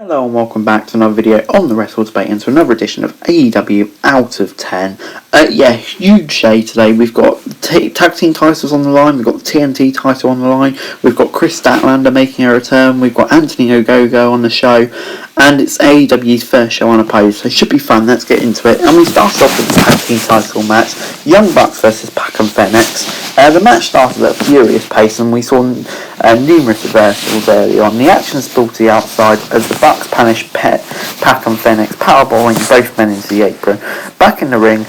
Hello and welcome back to another video on the Wrestle Debate and to another edition of AEW Out of 10. Huge day today. We've got tag team titles on the line, we've got the TNT title on the line, we've got Chris Statlando making a return, we've got Anthony Ogogo on the show, and it's AEW's first show unopposed, so it should be fun. Let's get into it. And we start off with the tag team title match, Young Bucks versus Pac and Fenix. The match started at a furious pace and we saw numerous reversals early on. The action spilled to the outside as the Bucks punished Pac and Fenix, powerballing both men into the apron. Back in the ring,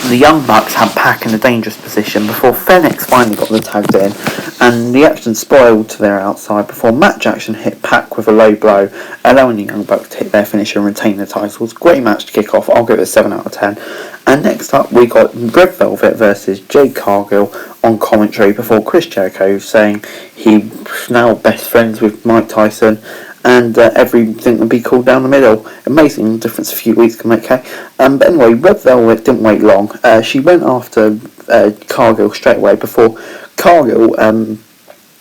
the Young Bucks had Pac in a dangerous position before Fenix finally got the tagged in, and the action spoiled to their outside before Matt Jackson hit Pac with a low blow, allowing the Young Bucks to hit their finisher and retain the titles. Great match to kick off. I'll give it a 7 out of 10. And next up we got Red Velvet versus Jakegill on commentary before Chris Jericho saying he's now best friends with Mike Tyson and everything would be cool down the middle. Amazing difference a few weeks can make, okay? But anyway, Red Velvet didn't wait long. She went after Cargill straight away before Cargill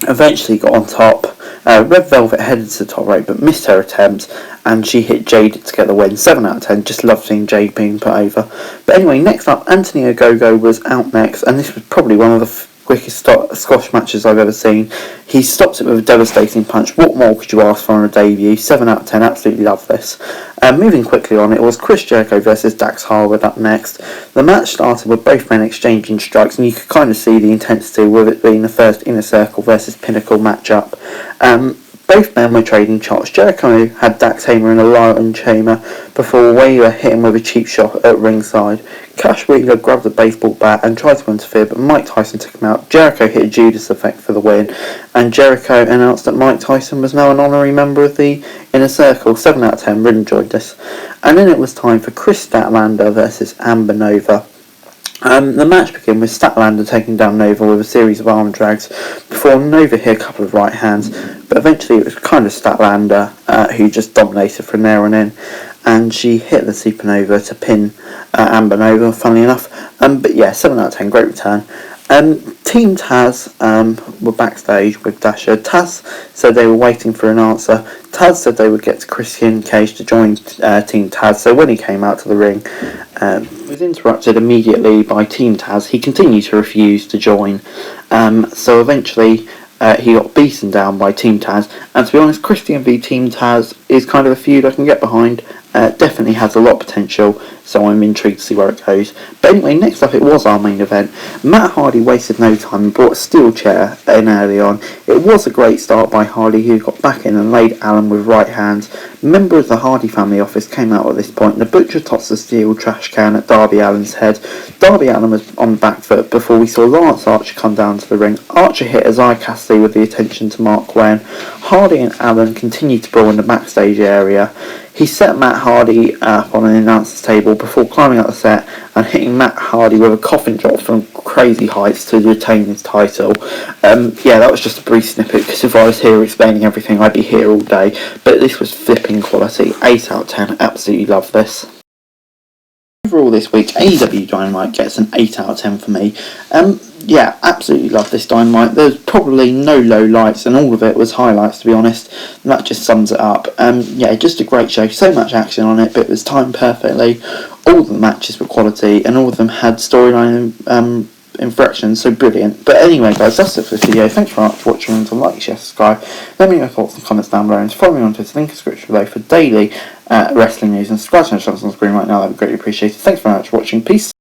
eventually got on top. Red Velvet headed to the top rope but missed her attempt, and she hit Jade to get the win. 7 out of 10. Just love seeing Jade being put over. But anyway, next up, Anthony Ogogo was out next, and this was probably one of the quickest squash matches I've ever seen. He stops it with a devastating punch. What more could you ask for on a debut? 7 out of 10. Absolutely love this. Moving quickly on, it was Chris Jericho versus Dax Harwood up next. The match started with both men exchanging strikes, and you could kind of see the intensity with it being the first Inner Circle versus Pinnacle matchup. Both men were trading shots. Jericho had Dax Hamer in a lion chamber before Wheeler hit him with a cheap shot at ringside. Cash Wheeler grabbed a baseball bat and tried to interfere, but Mike Tyson took him out. Jericho hit a Judas effect for the win, and Jericho announced that Mike Tyson was now an honorary member of the Inner Circle. 7 out of 10. Really enjoyed this. And then it was time for Chris Statlando versus Amber Nova. The match began with Statlando taking down Nova with a series of arm drags before Nova hit a couple of right hands, but eventually it was kind of Statlando who just dominated from there on in, and she hit the Supernova to pin Amber Nova, funnily enough. But yeah, 7 out of 10, great return. Team Taz were backstage with Dasher. Taz said they were waiting for an answer. Taz said they would get to Christian Cage to join Team Taz, so when he came out to the ring, he was interrupted immediately by Team Taz. He continued to refuse to join, so eventually he got beaten down by Team Taz, and to be honest, Christian v Team Taz is kind of a feud I can get behind. Definitely has a lot of potential, so I'm intrigued to see where it goes. But anyway, next up it was our main event. Matt Hardy wasted no time and brought a steel chair in early on. It was a great start by Hardy, who got back in and laid Allen with right hands. A member of the Hardy family office came out at this point. The Butcher tossed a steel trash can at Darby Allin's head. Darby Allin was on the back foot before we saw Lance Archer come down to the ring. Archer hit Isaiah Cassidy with the attention to Mark Wayne. Hardy and Allen continued to brawl in the backstage area. He set Matt Hardy up on an announcer's table before climbing up the set and hitting Matt Hardy with a coffin drop from crazy heights to retain his title. That was just a brief snippet, because if I was here explaining everything I'd be here all day, but this was flipping quality. 8 out of 10, absolutely love this. Overall this week, AEW Dynamite gets an 8 out of 10 for me. Absolutely love this Dynamite. There's probably no low lights, and all of it was highlights, to be honest. And that just sums it up. Just a great show. So much action on it, but it was timed perfectly. All the matches were quality, and all of them had storyline infractions, so brilliant. But anyway, guys, that's it for this video. Thanks very much for watching, and to like, share, subscribe. Let me know your thoughts and comments down below, and follow me on Twitter, link in the description below for daily wrestling news, and subscribe to the channel on the screen right now. That would be greatly appreciated. Thanks very much for watching. Peace.